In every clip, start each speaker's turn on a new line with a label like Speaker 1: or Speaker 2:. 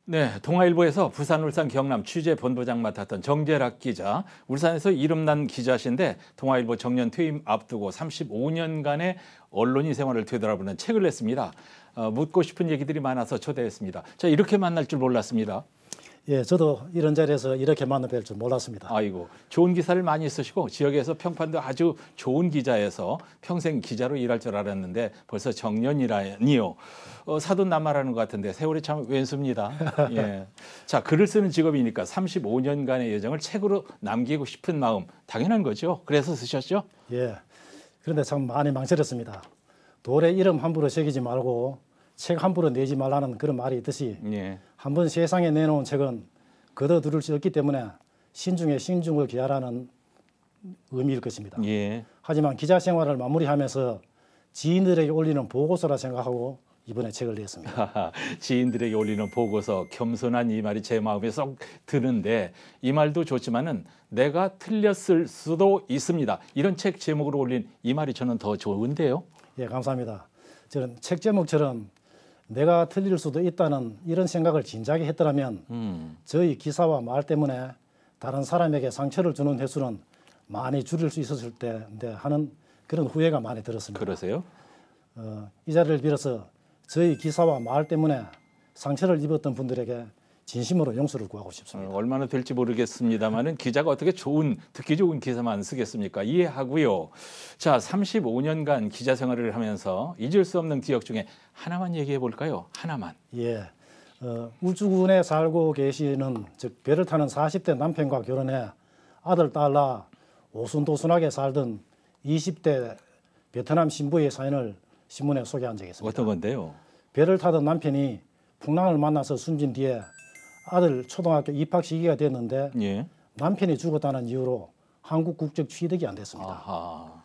Speaker 1: 네, 동아일보에서 부산, 울산, 경남 취재 본부장 맡았던 정재락 기자, 울산에서 이름난 기자신데 동아일보 정년 퇴임 앞두고 35년간의 언론인 생활을 되돌아보는 책을 냈습니다. 묻고 싶은 얘기들이 많아서 초대했습니다. 자, 이렇게 만날 줄 몰랐습니다.
Speaker 2: 예, 저도 이런 자리에서 이렇게 만나 뵐 줄 몰랐습니다.
Speaker 1: 아이고, 좋은 기사를 많이 쓰시고 지역에서 평판도 아주 좋은 기자여서 평생 기자로 일할 줄 알았는데 벌써 정년이라니요. 사돈남아라는 것 같은데 세월이 참 왼수입니다. 예. 자, 글을 쓰는 직업이니까 35년간의 여정을 책으로 남기고 싶은 마음 당연한 거죠. 그래서 쓰셨죠?
Speaker 2: 예, 그런데 참 많이 망설였습니다. 돌에 이름 함부로 새기지 말고 책 함부로 내지 말라는 그런 말이 있듯이
Speaker 1: 예.
Speaker 2: 한번 세상에 내놓은 책은 거둬들일 수 없기 때문에 신중에 신중을 기하라는 의미일 것입니다.
Speaker 1: 예.
Speaker 2: 하지만 기자 생활을 마무리하면서 지인들에게 올리는 보고서라 생각하고 이번에 책을 냈습니다.
Speaker 1: 지인들에게 올리는 보고서, 겸손한 이 말이 제 마음에 쏙 드는데 이 말도 좋지만은 내가 틀렸을 수도 있습니다. 이런 책 제목으로 올린 이 말이 저는 더 좋은데요.
Speaker 2: 예, 감사합니다. 저는 책 제목처럼 내가 틀릴 수도 있다는 이런 생각을 진작에 했더라면 저희 기사와 말 때문에 다른 사람에게 상처를 주는 횟수는 많이 줄일 수 있었을 텐데 하는 그런 후회가 많이 들었습니다.
Speaker 1: 그러세요?
Speaker 2: 이 자리를 빌어서 저희 기사와 말 때문에 상처를 입었던 분들에게 진심으로 용서를 구하고 싶습니다.
Speaker 1: 얼마나 될지 모르겠습니다만은 기자가 어떻게 듣기 좋은 기사만 쓰겠습니까? 이해하고요. 자, 35년간 기자 생활을 하면서 잊을 수 없는 기억 중에 하나만 얘기해 볼까요? 하나만.
Speaker 2: 예, 울주군에 살고 계시는 즉 배를 타는 40대 남편과 결혼해 아들, 딸 낳아 오순도순하게 살던 20대 베트남 신부의 사연을 신문에 소개한 적이 있습니다.
Speaker 1: 어떤 건데요?
Speaker 2: 배를 타던 남편이 풍랑을 만나서 숨진 뒤에 아들 초등학교 입학 시기가 됐는데
Speaker 1: 예.
Speaker 2: 남편이 죽었다는 이유로 한국 국적 취득이 안 됐습니다.
Speaker 1: 아하.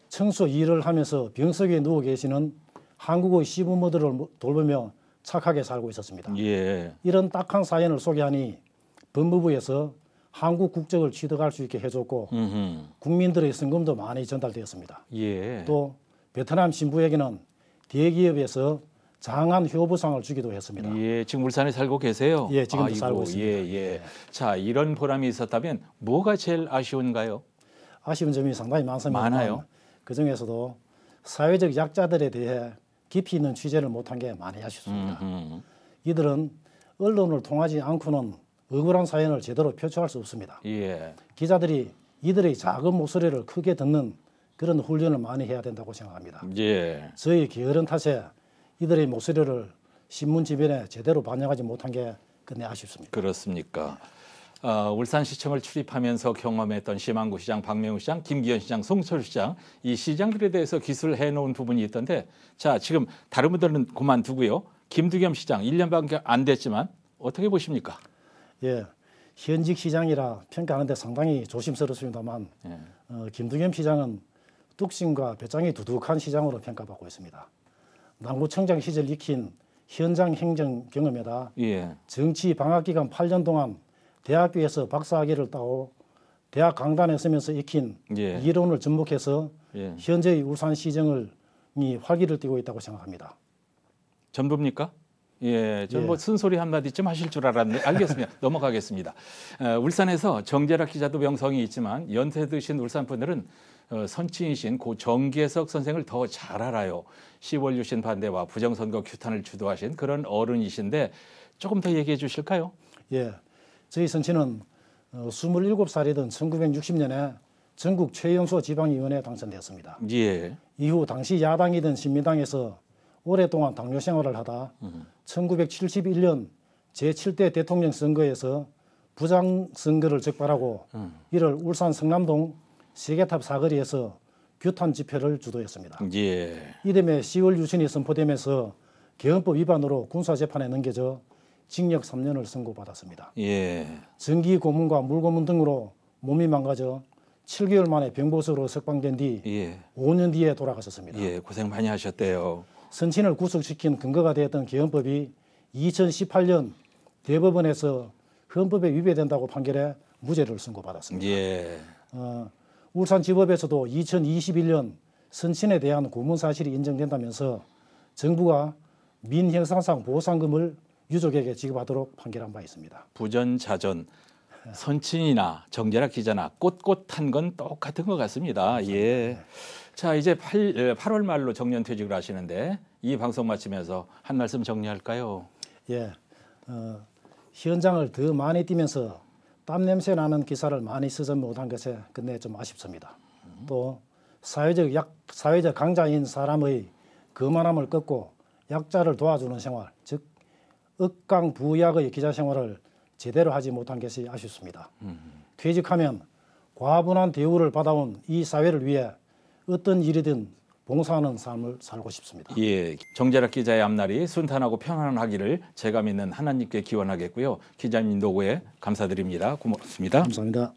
Speaker 2: 청소 일을 하면서 병석에 누워 계시는 한국의 시부모들을 돌보며 착하게 살고 있었습니다.
Speaker 1: 예.
Speaker 2: 이런 딱한 사연을 소개하니 법무부에서 한국 국적을 취득할 수 있게 해줬고 국민들의 성금도 많이 전달되었습니다.
Speaker 1: 예.
Speaker 2: 또 베트남 신부에게는 대기업에서 장한 효부상을 주기도 했습니다.
Speaker 1: 예, 지금 울산에 살고 계세요?
Speaker 2: 예, 지금도
Speaker 1: 아이고,
Speaker 2: 살고 있습니다.
Speaker 1: 예, 예. 자, 이런 보람이 있었다면 뭐가 제일 아쉬운가요?
Speaker 2: 아쉬운 점이 상당히 많습니다.
Speaker 1: 많아요?
Speaker 2: 그중에서도 사회적 약자들에 대해 깊이 있는 취재를 못한 게 많이 아쉽습니다. 이들은 언론을 통하지 않고는 억울한 사연을 제대로 표출할 수 없습니다.
Speaker 1: 예.
Speaker 2: 기자들이 이들의 작은 목소리를 크게 듣는 그런 훈련을 많이 해야 된다고 생각합니다.
Speaker 1: 예.
Speaker 2: 저희 게으른 탓에 이들의 목소리를 신문지변에 제대로 반영하지 못한 게 끝내 아쉽습니다.
Speaker 1: 그렇습니까? 울산시청을 출입하면서 경험했던 심한구 시장, 박명우 시장, 김기현 시장, 송철 시장 이 시장들에 대해서 기술해 놓은 부분이 있던데 자, 지금 다른 분들은 그만두고요. 김두겸 시장 1년밖에 안 됐지만 어떻게 보십니까?
Speaker 2: 예, 현직 시장이라 평가하는데 상당히 조심스럽습니다만 김두겸 시장은 뚝심과 배짱이 두둑한 시장으로 평가받고 있습니다. 남구청장 시절 익힌 현장 행정 경험에다
Speaker 1: 예.
Speaker 2: 정치 방학 기간 8년 동안 대학교에서 박사학위를 따고 대학 강단에 서면서 익힌
Speaker 1: 예.
Speaker 2: 이론을 접목해서
Speaker 1: 예.
Speaker 2: 현재의 울산시정이 활기를 띠고 있다고 생각합니다.
Speaker 1: 전부입니까? 예, 전 뭐
Speaker 2: 예.
Speaker 1: 쓴소리 한마디쯤 하실 줄 알았는데 알겠습니다. 넘어가겠습니다. 울산에서 정재락 기자도 명성이 있지만 연세 드신 울산 분들은 선친이신 고 정계석 선생을 더 잘 알아요. 10월 유신 반대와 부정선거 규탄을 주도하신 그런 어른이신데 조금 더 얘기해 주실까요?
Speaker 2: 예, 저희 선친은 27살이던 1960년에 전국 최연소 지방위원회에 당선되었습니다.
Speaker 1: 예.
Speaker 2: 이후 당시 야당이던 신민당에서 오랫동안 당뇨 생활을 하다 1971년 제7대 대통령 선거에서 부장선거를 적발하고 이를 울산 성남동 세계탑 사거리에서 규탄 집회를 주도했습니다.
Speaker 1: 예.
Speaker 2: 이듬해 10월 유신이 선포되면서 개헌법 위반으로 군사재판에 넘겨져 징역 3년을 선고받았습니다.
Speaker 1: 예.
Speaker 2: 전기 고문과 물고문 등으로 몸이 망가져 7개월 만에 병보석으로 석방된 뒤
Speaker 1: 예.
Speaker 2: 5년 뒤에 돌아가셨습니다.
Speaker 1: 예, 고생 많이 하셨대요.
Speaker 2: 선친을 구속시킨 근거가 되었던 개헌법이 2018년 대법원에서 헌법에 위배된다고 판결해 무죄를 선고받았습니다.
Speaker 1: 예.
Speaker 2: 울산지법에서도 2021년 선친에 대한 고문 사실이 인정된다면서 정부가 민형사상 보상금을 유족에게 지급하도록 판결한 바 있습니다.
Speaker 1: 부전자전, 선친이나 정재락 기자나 꼿꼿한 건 똑같은 것 같습니다. 예. 자, 이제 8월 말로 정년 퇴직을 하시는데 이 방송 마치면서 한 말씀 정리할까요?
Speaker 2: 예, 현장을 더 많이 뛰면서 땀 냄새 나는 기사를 많이 쓰지 못한 것에 끝내 좀 아쉽습니다. 또 사회적 강자인 사람의 거만함을 꺾고 약자를 도와주는 생활, 즉 억강부약의 기자 생활을 제대로 하지 못한 것이 아쉽습니다. 퇴직하면 과분한 대우를 받아온 이 사회를 위해 어떤 일이든 봉사하는 삶을 살고 싶습니다.
Speaker 1: 예, 정재락 기자의 앞날이 순탄하고 평안하기를 제가 믿는 하나님께 기원하겠고요. 기자님 노고에 감사드립니다. 고맙습니다.
Speaker 2: 감사합니다.